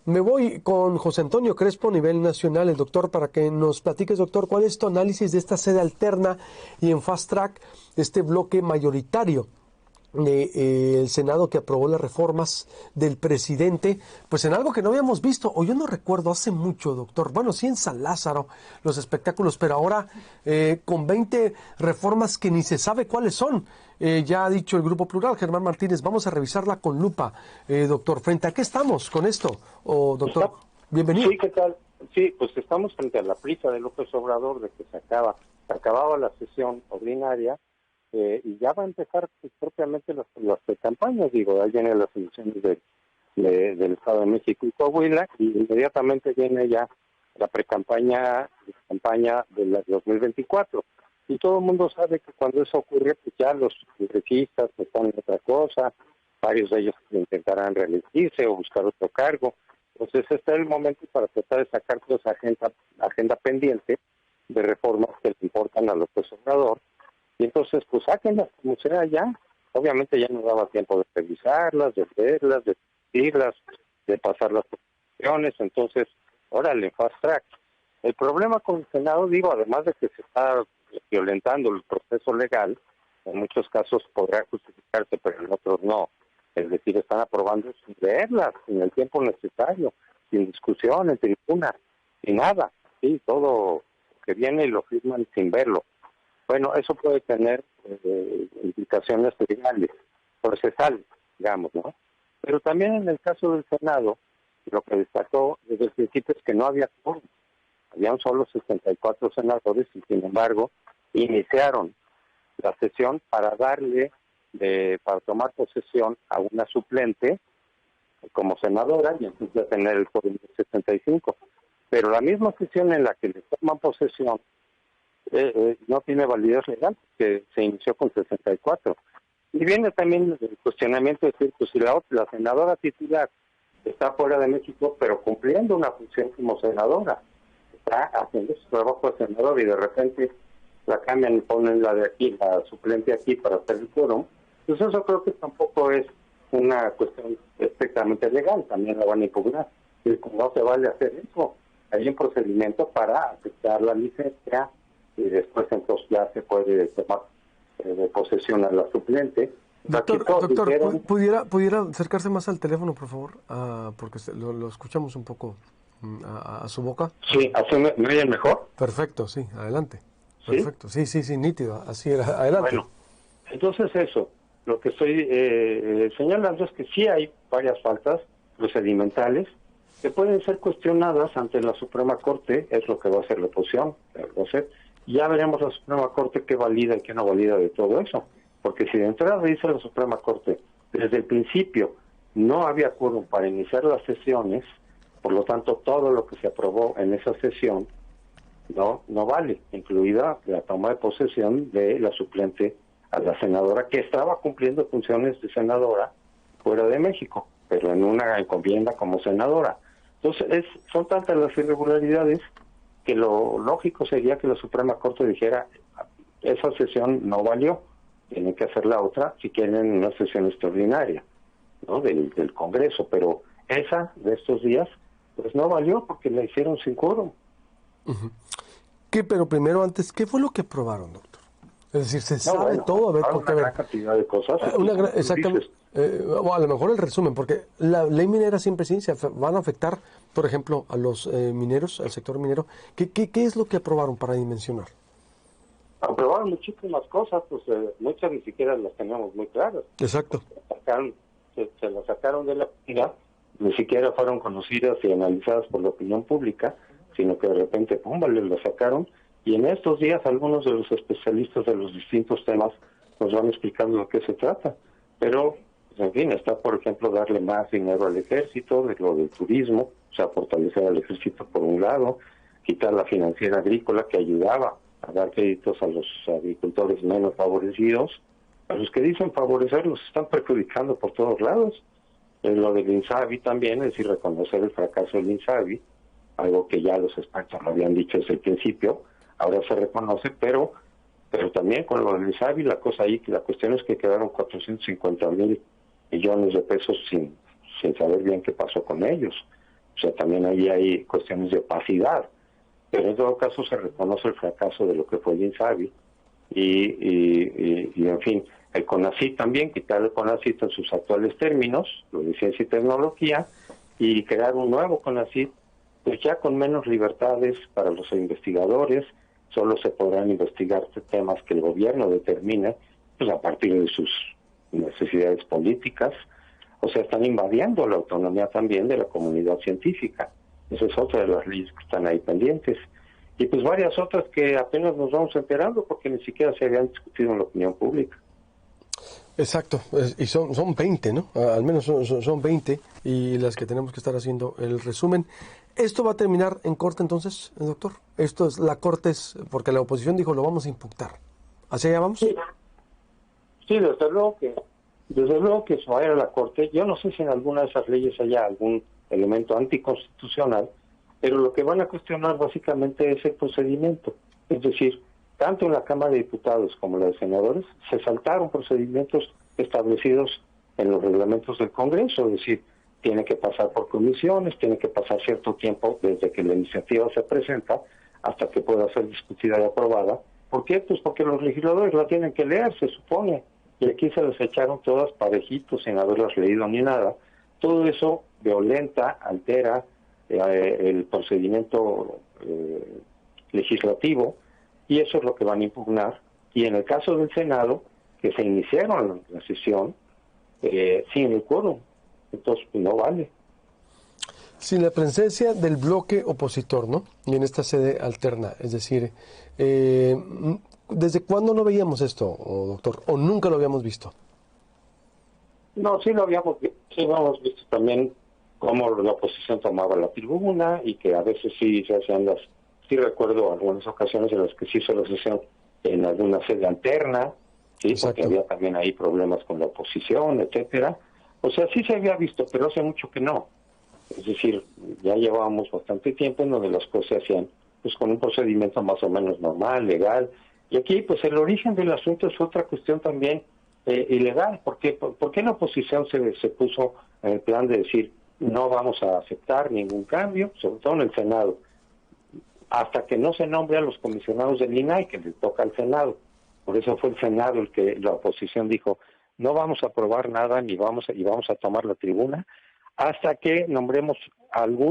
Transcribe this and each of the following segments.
Me voy con José Antonio Crespo a nivel nacional, el doctor, para que nos platiques, doctor, cuál es tu análisis de esta sede alterna y en fast track, este bloque mayoritario del Senado que aprobó las reformas del presidente, pues en algo que no habíamos visto, o yo no recuerdo hace mucho, doctor, bueno, sí en San Lázaro, los espectáculos, pero ahora con 20 reformas que ni se sabe cuáles son. Ya ha dicho el Grupo Plural, Germán Martínez, vamos a revisarla con lupa, doctor. ¿Frente a qué estamos con esto? Doctor, bienvenido. Sí, ¿qué tal? Sí, pues estamos frente a la prisa de López Obrador de que se acababa la sesión ordinaria y ya va a empezar pues, propiamente las campañas. Digo, ahí vienen las elecciones del Estado de México y Coahuila, y inmediatamente viene ya la campaña del 2024. Y todo el mundo sabe que cuando eso ocurre, pues ya los congresistas están en otra cosa, varios de ellos intentarán reelegirse o buscar otro cargo. Entonces este es el momento para tratar de sacar toda esa agenda pendiente de reformas que le importan a López Obrador. Y entonces, pues sáquenlas como sea ya. Obviamente ya no daba tiempo de revisarlas, de verlas, de discutirlas, de pasar las posiciones. Entonces, órale, fast track. El problema con el Senado, digo, además de que se está violentando el proceso legal, en muchos casos podrá justificarse, pero en otros no. Es decir, están aprobando sin leerlas, sin el tiempo necesario, sin discusión, en tribuna, sin nada. Sí, todo que viene y lo firman sin verlo. Bueno, eso puede tener implicaciones legales, procesales, digamos, ¿no? Pero también en el caso del Senado, lo que destacó desde el principio es que no había quórum. Habían solo 64 senadores y, sin embargo, iniciaron la sesión para para tomar posesión a una suplente como senadora y entonces tener el quórum de 75. Pero la misma sesión en la que le toman posesión no tiene validez legal, que se inició con 64. Y viene también el cuestionamiento de decir, pues si la senadora titular está fuera de México, pero cumpliendo una función como senadora, está haciendo su trabajo de senador y de repente la cambian y ponen la de aquí, la suplente aquí para hacer el quórum, pues eso creo que tampoco es una cuestión estrictamente legal, también la van a impugnar. Y no se vale hacer eso. Hay un procedimiento para aceptar la licencia y después entonces ya se puede tomar de posesión a la suplente. Doctor, ¿pudiera acercarse más al teléfono, por favor? Porque lo escuchamos un poco a su boca. Sí, ¿así me oyen mejor? Perfecto, sí, adelante. ¿Sí? Perfecto, sí, nítido, así era, adelante. Bueno, entonces eso, lo que estoy señalando es que sí hay varias faltas procedimentales que pueden ser cuestionadas ante la Suprema Corte, es lo que va a hacer la oposición, va a hacer. Ya veremos la Suprema Corte qué valida y qué no valida de todo eso, porque si de entrada dice la Suprema Corte, desde el principio no había quórum para iniciar las sesiones, por lo tanto todo lo que se aprobó en esa sesión no vale, incluida la toma de posesión de la suplente a la senadora que estaba cumpliendo funciones de senadora fuera de México, pero en una encomienda como senadora. Entonces son tantas las irregularidades que lo lógico sería que la Suprema Corte dijera esa sesión no valió, tienen que hacer la otra si quieren una sesión extraordinaria, ¿no? del Congreso, pero esa de estos días pues no valió porque la hicieron sin quórum. Uh-huh. Pero primero, antes, ¿qué fue lo que aprobaron, doctor? Es decir, se sabe todo, a ver, porque una gran cantidad de cosas. Exactamente, o a lo mejor el resumen, porque la ley minera siempre sí se van a afectar, por ejemplo, a los mineros, al sector minero. ¿Qué es lo que aprobaron para dimensionar? Aprobaron muchísimas cosas, pues muchas ni siquiera las teníamos muy claras. Exacto. Se las sacaron de la vida, ni siquiera fueron conocidas y analizadas por la opinión pública, sino que de repente, pum, las sacaron, y en estos días algunos de los especialistas de los distintos temas nos van explicando de qué se trata. Pero, pues, en fin, está, por ejemplo, darle más dinero al ejército, de lo del turismo, o sea, fortalecer al ejército por un lado, quitar la financiera agrícola que ayudaba a dar créditos a los agricultores menos favorecidos, a los que dicen favorecerlos están perjudicando por todos lados. Lo del INSABI también, es decir, reconocer el fracaso del INSABI, algo que ya los expertos lo habían dicho desde el principio, ahora se reconoce, pero también con lo del INSABI la cosa ahí, que la cuestión es que quedaron 450,000 millones de pesos sin saber bien qué pasó con ellos. O sea, también ahí hay cuestiones de opacidad. Pero en todo caso se reconoce el fracaso de lo que fue el INSABI y en fin, el CONACYT también, quitar el CONACYT en sus actuales términos, lo de ciencia y tecnología, y crear un nuevo CONACYT, pues ya con menos libertades para los investigadores, solo se podrán investigar temas que el gobierno determine, pues a partir de sus necesidades políticas. O sea, están invadiendo la autonomía también de la comunidad científica. Esa es otra de las leyes que están ahí pendientes. Y pues varias otras que apenas nos vamos enterando porque ni siquiera se habían discutido en la opinión pública. Exacto, y son 20, ¿no? Al menos son 20 y las que tenemos que estar haciendo el resumen. ¿Esto va a terminar en corte entonces, doctor? Esto es, la corte es, porque la oposición dijo lo vamos a impugnar. ¿Hacia allá vamos? Sí, sí, desde luego que se va a ir a la corte. Yo no sé si en alguna de esas leyes haya algún elemento anticonstitucional, pero lo que van a cuestionar básicamente es el procedimiento. Es decir, tanto en la Cámara de Diputados como en la de Senadores, se saltaron procedimientos establecidos en los reglamentos del Congreso, es decir, tiene que pasar por comisiones, tiene que pasar cierto tiempo desde que la iniciativa se presenta hasta que pueda ser discutida y aprobada. ¿Por qué? Pues porque los legisladores la tienen que leer, se supone, y aquí se les echaron todas parejitos sin haberlas leído ni nada. Todo eso violenta, altera el procedimiento legislativo, y eso es lo que van a impugnar. Y en el caso del Senado, que se iniciaron la sesión sin el quórum, entonces pues, no vale. Sin la presencia del bloque opositor, ¿no? Y en esta sede alterna, es decir, ¿desde cuándo no veíamos esto, doctor? ¿O nunca lo habíamos visto? No, sí lo habíamos visto también cómo la oposición tomaba la tribuna y que a veces sí se hacían sí recuerdo algunas ocasiones en las que sí se lo hacían en alguna sede alterna, sí, porque había también ahí problemas con la oposición, etcétera. O sea, sí se había visto, pero hace mucho que no. Es decir, ya llevábamos bastante tiempo en donde las cosas se hacían pues con un procedimiento más o menos normal, legal. Y aquí, pues el origen del asunto es otra cuestión también ilegal. ¿Por qué la oposición se puso en el plan de decir no vamos a aceptar ningún cambio, sobre todo en el Senado, hasta que no se nombre a los comisionados del INAI, que le toca al Senado? Por eso fue el Senado el que la oposición dijo no vamos a aprobar nada y vamos a tomar la tribuna hasta que nombremos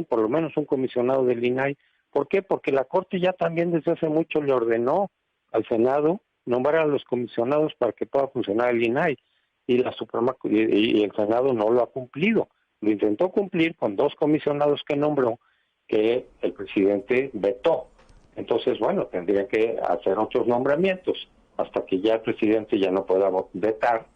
por lo menos un comisionado del INAI. ¿Por qué? Porque la Corte ya también desde hace mucho le ordenó al Senado nombrar a los comisionados para que pueda funcionar el INAI, y la Suprema y el Senado no lo ha cumplido. Lo intentó cumplir con 2 comisionados que nombró, que el presidente vetó. Entonces, bueno, tendría que hacer otros nombramientos hasta que ya el presidente ya no pueda vetar,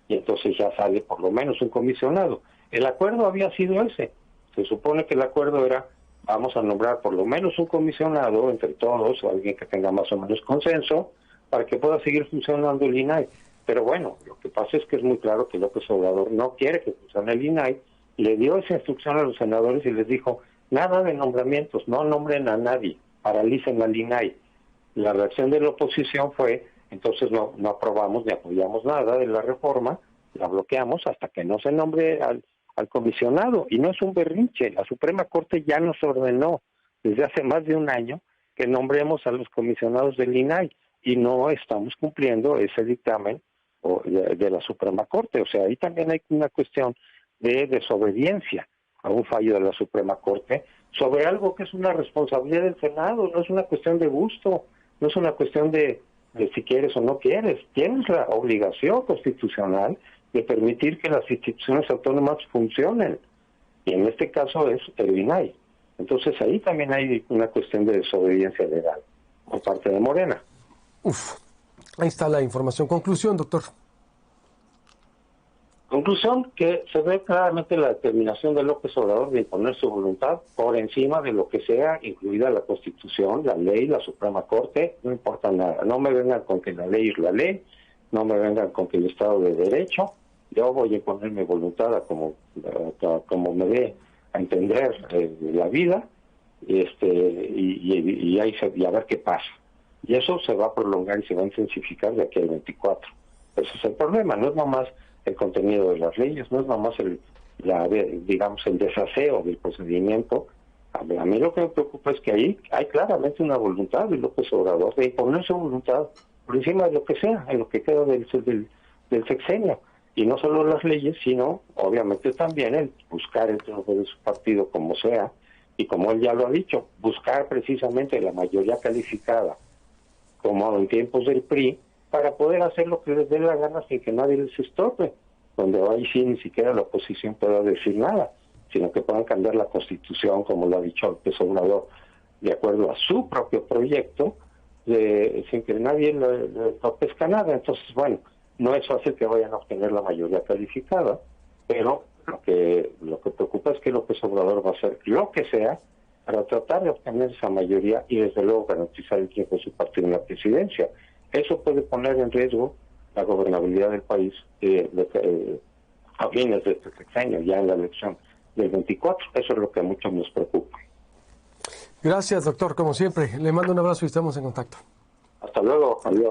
y entonces ya sale por lo menos un comisionado. El acuerdo había sido ese. Se supone que el acuerdo era vamos a nombrar por lo menos un comisionado entre todos, o alguien que tenga más o menos consenso, para que pueda seguir funcionando el INAI. Pero bueno, lo que pasa es que es muy claro que López Obrador no quiere que funcione el INAI, le dio esa instrucción a los senadores y les dijo, nada de nombramientos, no nombren a nadie, paralicen al INAI. La reacción de la oposición fue, entonces no aprobamos ni apoyamos nada de la reforma, la bloqueamos hasta que no se nombre al comisionado. Y no es un berrinche, la Suprema Corte ya nos ordenó desde hace más de un año que nombremos a los comisionados del INAI, y no estamos cumpliendo ese dictamen de la Suprema Corte. O sea, ahí también hay una cuestión de desobediencia a un fallo de la Suprema Corte sobre algo que es una responsabilidad del Senado, no es una cuestión de gusto, no es una cuestión de si quieres o no quieres. Tienes la obligación constitucional de permitir que las instituciones autónomas funcionen, y en este caso es el INAI. Entonces ahí también hay una cuestión de desobediencia legal por parte de Morena. Ahí está la información. Conclusión, doctor. Conclusión, que se ve claramente la determinación de López Obrador de imponer su voluntad por encima de lo que sea, incluida la Constitución, la ley, la Suprema Corte, no importa nada. No me vengan con que la ley es la ley, no me vengan con que el Estado de Derecho. Yo voy a imponer mi voluntad a como me dé a entender la vida, y a ver qué pasa. Y eso se va a prolongar y se va a intensificar de aquí al 24. Ese es el problema, no es nomás el contenido de las leyes, no es nomás digamos, el desaseo del procedimiento. A mí lo que me preocupa es que ahí hay claramente una voluntad de López Obrador de imponer su voluntad por encima de lo que sea, en lo que queda del sexenio. Y no solo las leyes, sino obviamente también el buscar el triunfo de su partido como sea, y como él ya lo ha dicho, buscar precisamente la mayoría calificada, como en tiempos del PRI, para poder hacer lo que les dé la gana sin que nadie les estorbe, donde ahí sí ni siquiera la oposición pueda decir nada, sino que puedan cambiar la Constitución, como lo ha dicho López Obrador, de acuerdo a su propio proyecto, sin que nadie le topezca nada. Entonces, bueno, no es fácil que vayan a obtener la mayoría calificada, pero lo que preocupa es que López Obrador va a hacer lo que sea para tratar de obtener esa mayoría y desde luego garantizar el triunfo de su partido en la presidencia. Eso puede poner en riesgo la gobernabilidad del país a fines de este sexenio, ya en la elección del 24. Eso es lo que a muchos nos preocupa. Gracias, doctor, como siempre. Le mando un abrazo y estamos en contacto. Hasta luego, adiós.